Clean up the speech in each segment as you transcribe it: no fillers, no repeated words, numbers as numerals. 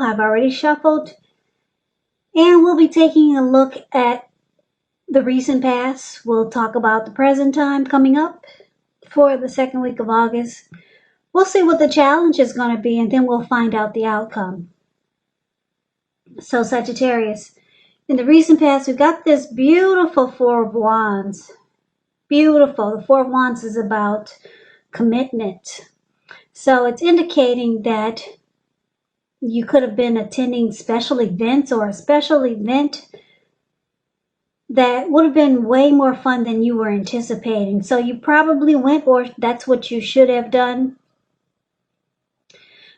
I've already shuffled. And we'll be taking a look at the recent past. We'll talk about the present time coming up for the second week of August. We'll see what the challenge is going to be, and then we'll find out the outcome. So, Sagittarius, in the recent past, we've got this beautiful Four of Wands. Beautiful. The Four of Wands is about commitment. So it's indicating that you could have been attending special events or a special event that would have been way more fun than you were anticipating. So you probably went, or that's what you should have done.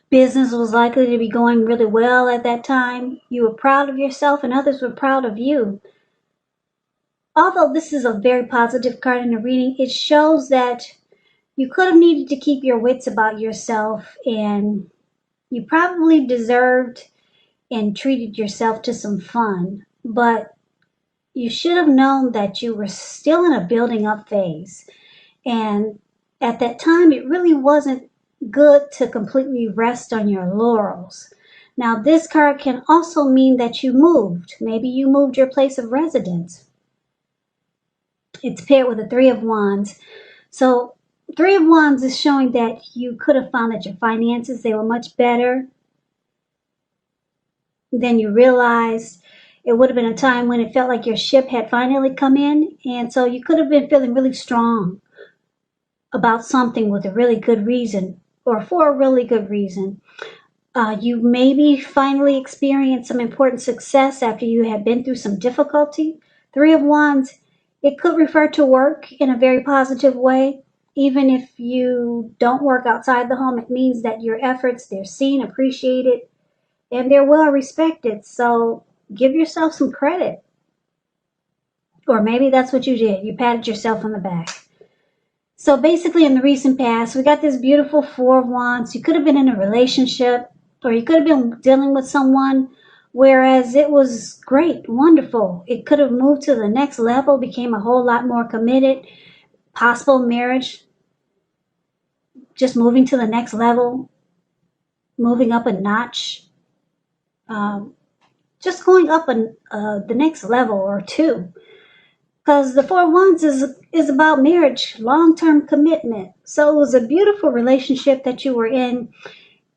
Business was likely to be going really well at that time. You were proud of yourself and others were proud of you. Although this is a very positive card in the reading, it shows that you could have needed to keep your wits about yourself, and you probably deserved and treated yourself to some fun. But you should have known that you were still in a building up phase. And at that time, it really wasn't good to completely rest on your laurels. Now, this card can also mean that you moved. Maybe you moved your place of residence. It's paired with the Three of Wands. So, Three of Wands is showing that you could have found that your finances, they were much better than you realized. It would have been a time when it felt like your ship had finally come in. And so you could have been feeling really strong about something with a really good reason, or for a really good reason. You maybe finally experienced some important success after you had been through some difficulty. Three of Wands, it could refer to work in a very positive way. Even if you don't work outside the home, it means that your efforts, they're seen, appreciated, and they're well respected. So give yourself some credit. Or maybe that's what you did. You patted yourself on the back. So basically, in the recent past, we got this beautiful Four of Wands. You could have been in a relationship, or you could have been dealing with someone, whereas it was great, wonderful. It could have moved to the next level, became a whole lot more committed. Possible marriage, just moving to the next level, moving up a notch, just going up the next level or two. Because the Four of Wands is about marriage, long-term commitment. So it was a beautiful relationship that you were in,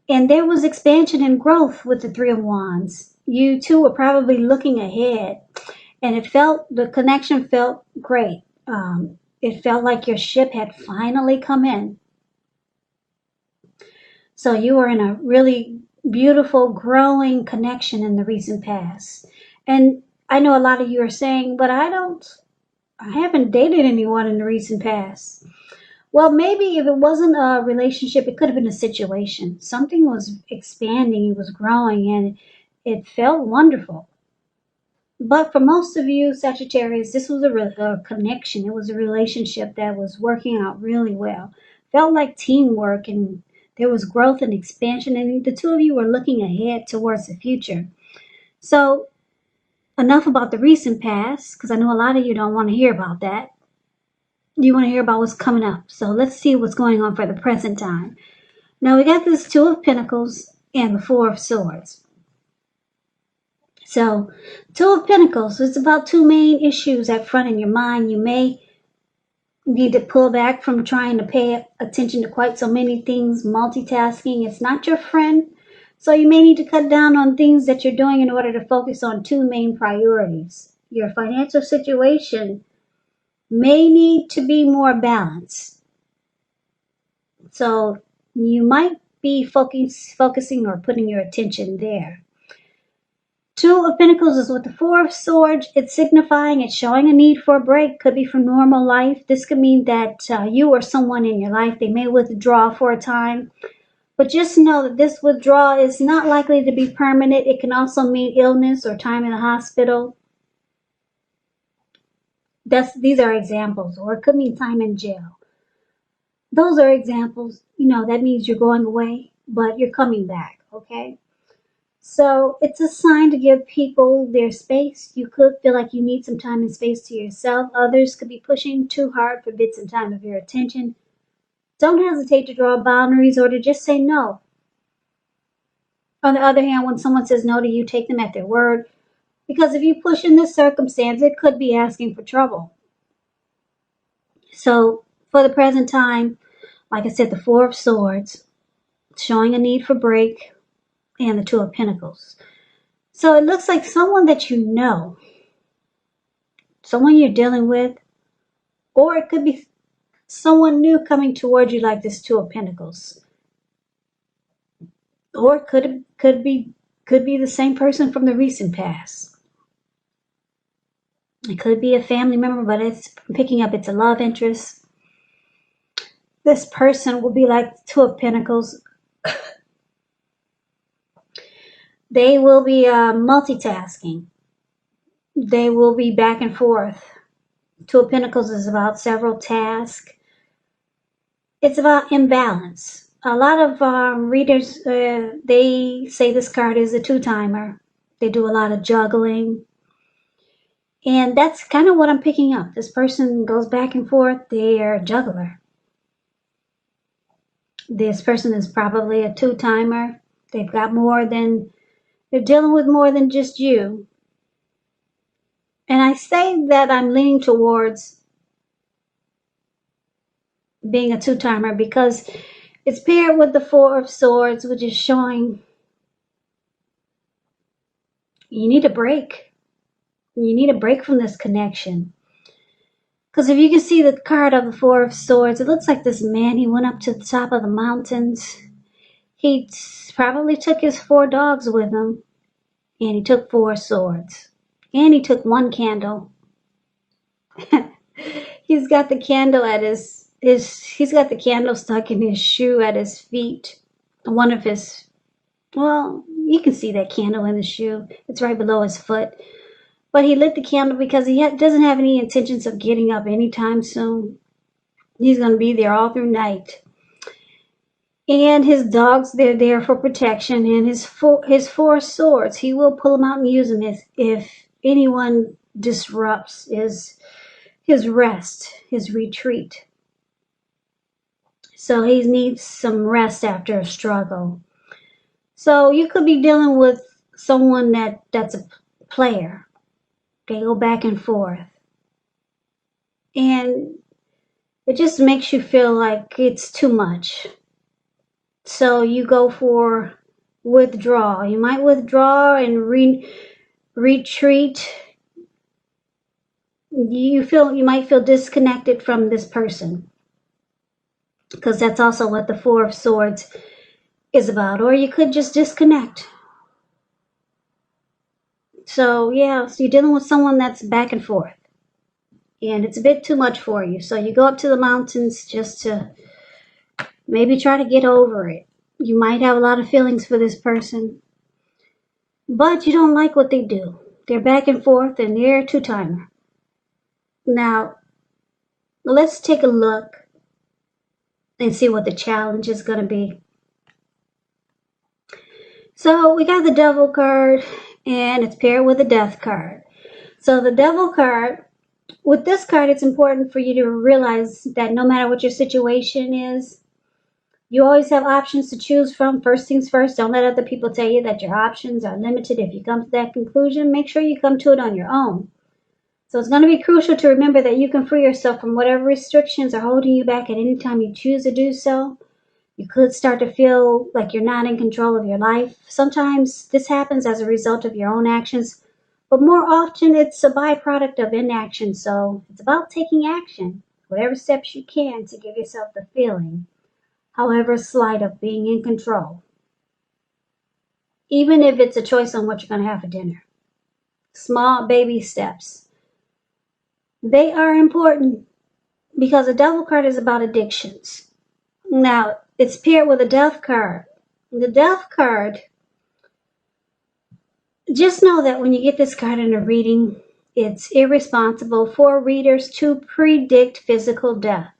and there was expansion and growth with the Three of Wands. You two were probably looking ahead, and the connection felt great. It felt like your ship had finally come in. So you were in a really beautiful, growing connection in the recent past. And I know a lot of you are saying, but I haven't dated anyone in the recent past. Well, maybe if it wasn't a relationship, it could have been a situation. Something was expanding, it was growing, and it felt wonderful. But for most of you, Sagittarius, this was a connection. It was a relationship that was working out really well. Felt like teamwork, and there was growth and expansion, and the two of you were looking ahead towards the future. So enough about the recent past, because I know a lot of you don't want to hear about that. You want to hear about what's coming up. So let's see what's going on for the present time. Now we got this Two of Pentacles and the Four of Swords. So Two of Pentacles, it's about two main issues at front in your mind. You may need to pull back from trying to pay attention to quite so many things. Multitasking, it's not your friend. So you may need to cut down on things that you're doing in order to focus on two main priorities. Your financial situation may need to be more balanced. So you might be focusing or putting your attention there. Two of Pentacles is with the Four of Swords. It's signifying, it's showing a need for a break. Could be from normal life. This could mean that you or someone in your life, they may withdraw for a time. But just know that this withdrawal is not likely to be permanent. It can also mean illness or time in the hospital. These are examples. Or it could mean time in jail. Those are examples. That means you're going away, but you're coming back, okay? So it's a sign to give people their space. You could feel like you need some time and space to yourself. Others could be pushing too hard for bits and time of your attention. Don't hesitate to draw boundaries or to just say no. On the other hand, when someone says no to you, take them at their word. Because if you push in this circumstance, it could be asking for trouble. So for the present time, like I said, the Four of Swords, showing a need for break, and the Two of Pentacles. So it looks like someone that you know, someone you're dealing with, or it could be someone new coming toward you, like this Two of Pentacles. Or it could be the same person from the recent past. It could be a family member, but it's picking up it's a love interest. This person will be like the Two of Pentacles. They will be multitasking. They will be back and forth. Two of Pentacles is about several tasks. It's about imbalance. A lot of readers, they say this card is a two-timer. They do a lot of juggling. And that's kind of what I'm picking up. This person goes back and forth. They're a juggler. This person is probably a two-timer. They've got more than, they're dealing with more than just you. And I say that I'm leaning towards being a two-timer because it's paired with the Four of Swords, which is showing you need a break. You need a break from this connection. Because if you can see the card of the Four of Swords, it looks like this man, he went up to the top of the mountains. He probably took his 4 dogs with him. And he took 4 swords. And he took 1 candle. He's got the candle at he's got the candle stuck in his shoe at his feet. One of his, well, you can see that candle in the shoe. It's right below his foot. But he lit the candle because he doesn't have any intentions of getting up anytime soon. He's going to be there all through night. And his dogs, they're there for protection. And his 4 swords, he will pull them out and use them if anyone disrupts his rest, his retreat. So he needs some rest after a struggle. So you could be dealing with someone that's a player. They go back and forth. And it just makes you feel like it's too much. So you go for withdrawal. You might withdraw and retreat. You might feel disconnected from this person. Because that's also what the Four of Swords is about. Or you could just disconnect. So yeah, so you're dealing with someone that's back and forth. And it's a bit too much for you. So you go up to the mountains just to maybe try to get over it. You might have a lot of feelings for this person. But you don't like what they do. They're back and forth and they're a two-timer. Now, let's take a look and see what the challenge is going to be. So we got the Devil card and it's paired with the Death card. So the Devil card, with this card, it's important for you to realize that no matter what your situation is, you always have options to choose from. First things first, don't let other people tell you that your options are limited. If you come to that conclusion, make sure you come to it on your own. So it's going to be crucial to remember that you can free yourself from whatever restrictions are holding you back at any time you choose to do so. You could start to feel like you're not in control of your life. Sometimes this happens as a result of your own actions, but more often it's a byproduct of inaction. So it's about taking action, whatever steps you can to give yourself the feeling, however slight, of being in control. Even if it's a choice on what you're going to have for dinner. Small baby steps. They are important because the Devil card is about addictions. Now, it's paired with a Death card. The Death card, just know that when you get this card in a reading, it's irresponsible for readers to predict physical death.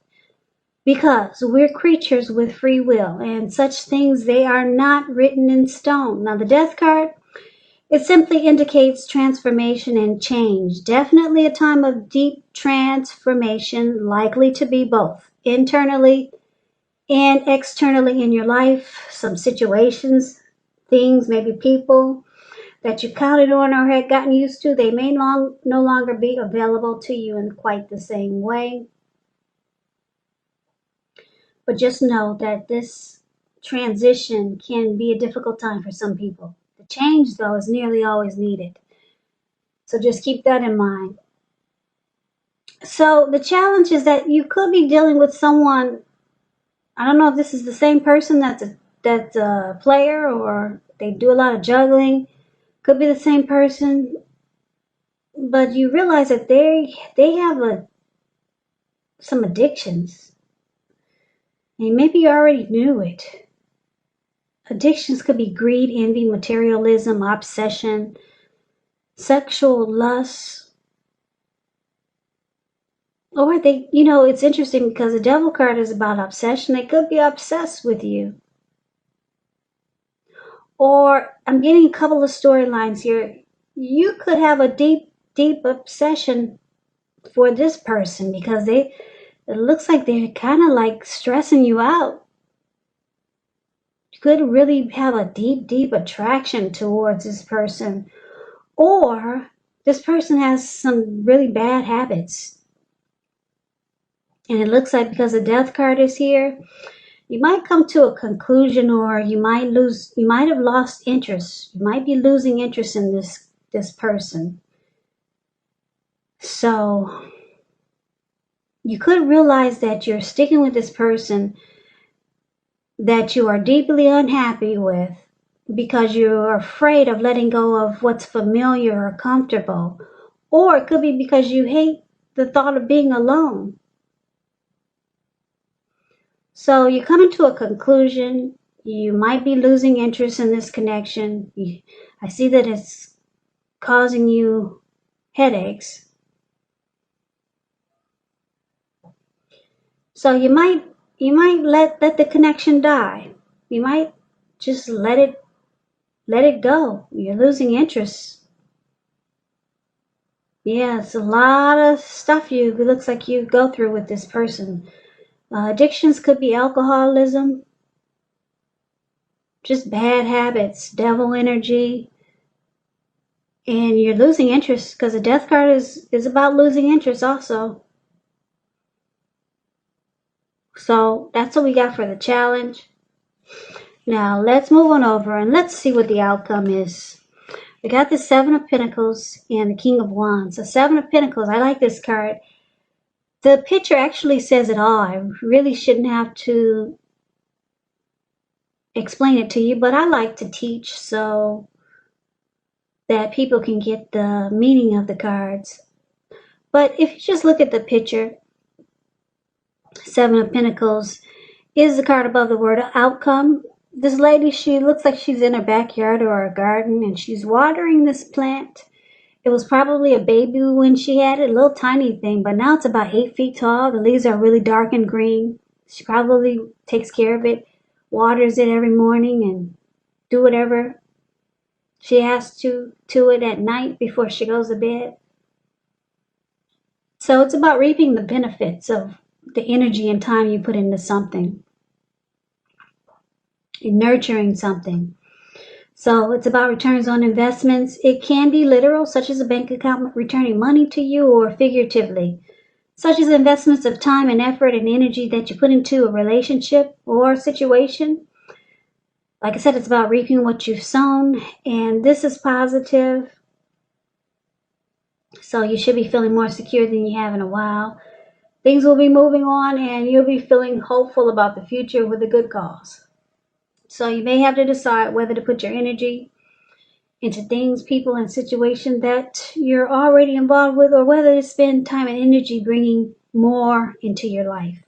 Because we're creatures with free will, and such things, they are not written in stone. Now, the Death card, it simply indicates transformation and change. Definitely a time of deep transformation, likely to be both internally and externally in your life. Some situations things, maybe people that you counted on or had gotten used to, they may no longer be available to you in quite the same way. But just know that this transition can be a difficult time for some people. The change, though, is nearly always needed. So just keep that in mind. So the challenge is that you could be dealing with someone. I don't know if this is the same person that's a player or they do a lot of juggling. Could be the same person, but you realize that they have some addictions, and maybe you already knew it. Addictions could be greed, envy, materialism, obsession, sexual lust, or it's interesting because the devil card is about obsession. They could be obsessed with you. Or I'm getting a couple of storylines here. You could have a deep, deep obsession for this person because it looks like they're kind of like stressing you out. You could really have a deep, deep attraction towards this person. Or this person has some really bad habits. And it looks like because the death card is here, you might come to a conclusion, or you might have lost interest. You might be losing interest in this person. So you could realize that you're sticking with this person that you are deeply unhappy with because you're afraid of letting go of what's familiar or comfortable. Or it could be because you hate the thought of being alone. So you come to a conclusion. You might be losing interest in this connection. I see that it's causing you headaches. So you might let the connection die. You might just let it go. You're losing interest. Yeah, it's a lot of stuff it looks like you go through with this person. Addictions could be alcoholism, just bad habits, devil energy, and you're losing interest because the death card is about losing interest also. So that's what we got for the challenge. Now let's move on over and let's see what the outcome is. We got the Seven of Pentacles and the King of Wands. The Seven of Pentacles, I like this card. The picture actually says it all. I really shouldn't have to explain it to you, but I like to teach so that people can get the meaning of the cards. But if you just look at the picture, Seven of Pentacles is the card above the word outcome. This lady, she looks like she's in her backyard or a garden, and she's watering this plant. It was probably a baby when she had it, a little tiny thing, but now it's about 8 feet tall. The leaves are really dark and green. She probably takes care of it, waters it every morning, and do whatever she has to it at night before she goes to bed. So it's about reaping the benefits of the energy and time you put into something, in nurturing something. So it's about returns on investments. It can be literal, such as a bank account returning money to you, or figuratively, such as investments of time and effort and energy that you put into a relationship or situation. Like I said, it's about reaping what you've sown, and this is positive. So you should be feeling more secure than you have in a while. Things will be moving on, and you'll be feeling hopeful about the future with a good cause. So you may have to decide whether to put your energy into things, people, and situations that you're already involved with, or whether to spend time and energy bringing more into your life.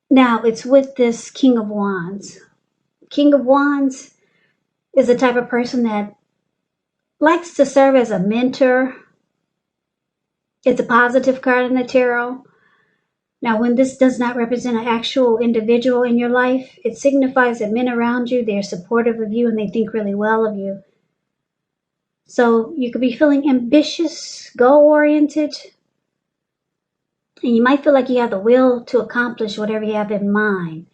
Now, it's with this King of Wands. King of Wands is the type of person that likes to serve as a mentor. It's a positive card in the tarot. Now, when this does not represent an actual individual in your life, it signifies that men around you, they're supportive of you and they think really well of you. So you could be feeling ambitious, goal-oriented, and you might feel like you have the will to accomplish whatever you have in mind.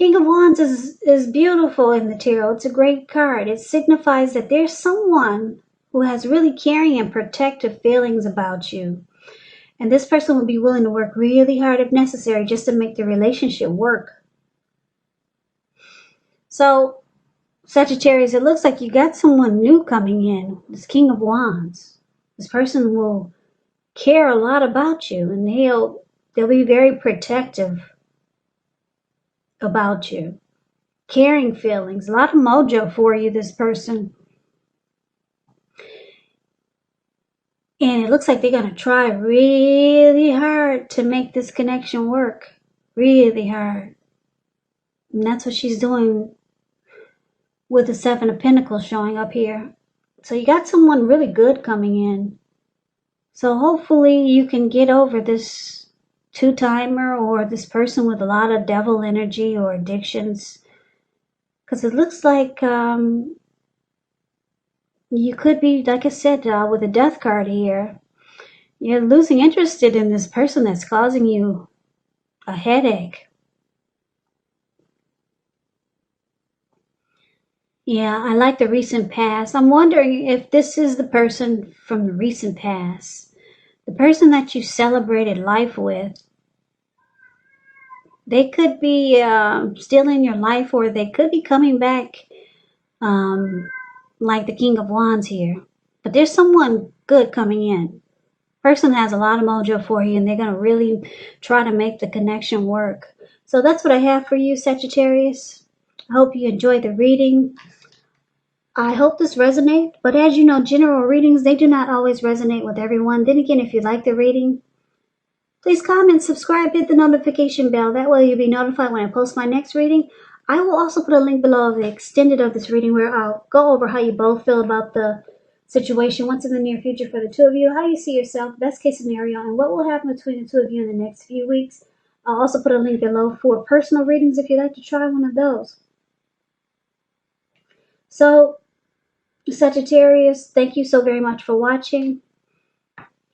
King of Wands is beautiful in the tarot. It's a great card. It signifies that there's someone who has really caring and protective feelings about you. And this person will be willing to work really hard if necessary just to make the relationship work. So, Sagittarius, it looks like you got someone new coming in. This King of Wands. This person will care a lot about you, and they'll be very protective about you. Caring feelings, a lot of mojo for you, this person. And it looks like they're going to try really hard to make this connection work. Really hard. And that's what she's doing with the Seven of Pentacles showing up here. So you got someone really good coming in. So hopefully you can get over this two-timer or this person with a lot of devil energy or addictions. Because it looks like you could be, like I said, with a death card here. You're losing interest in this person that's causing you a headache. Yeah, I like the recent past. I'm wondering if this is the person from the recent past. The person that you celebrated life with. They could be still in your life, or they could be coming back like the King of Wands here. But there's someone good coming in. Person has a lot of mojo for you, and they're going to really try to make the connection work. So that's what I have for you, Sagittarius. I hope you enjoyed the reading. I hope this resonates, but as you know, general readings, they do not always resonate with everyone. Then again, if you like the reading, please comment, subscribe, hit the notification bell. That way you'll be notified when I post my next reading. I will also put a link below of the extended of this reading where I'll go over how you both feel about the situation, what's in the near future for the two of you, how you see yourself, best case scenario, and what will happen between the two of you in the next few weeks. I'll also put a link below for personal readings if you'd like to try one of those. So, Sagittarius, thank you so very much for watching.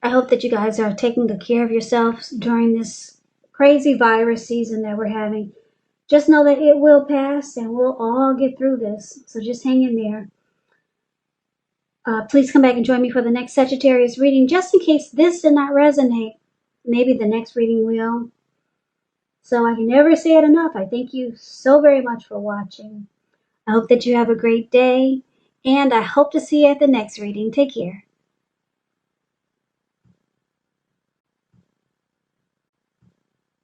I hope that you guys are taking good care of yourselves during this crazy virus season that we're having. Just know that it will pass and we'll all get through this. So just hang in there. Please come back and join me for the next Sagittarius reading. Just in case this did not resonate, maybe the next reading will. So I can never say it enough. I thank you so very much for watching. I hope that you have a great day. And I hope to see you at the next reading. Take care.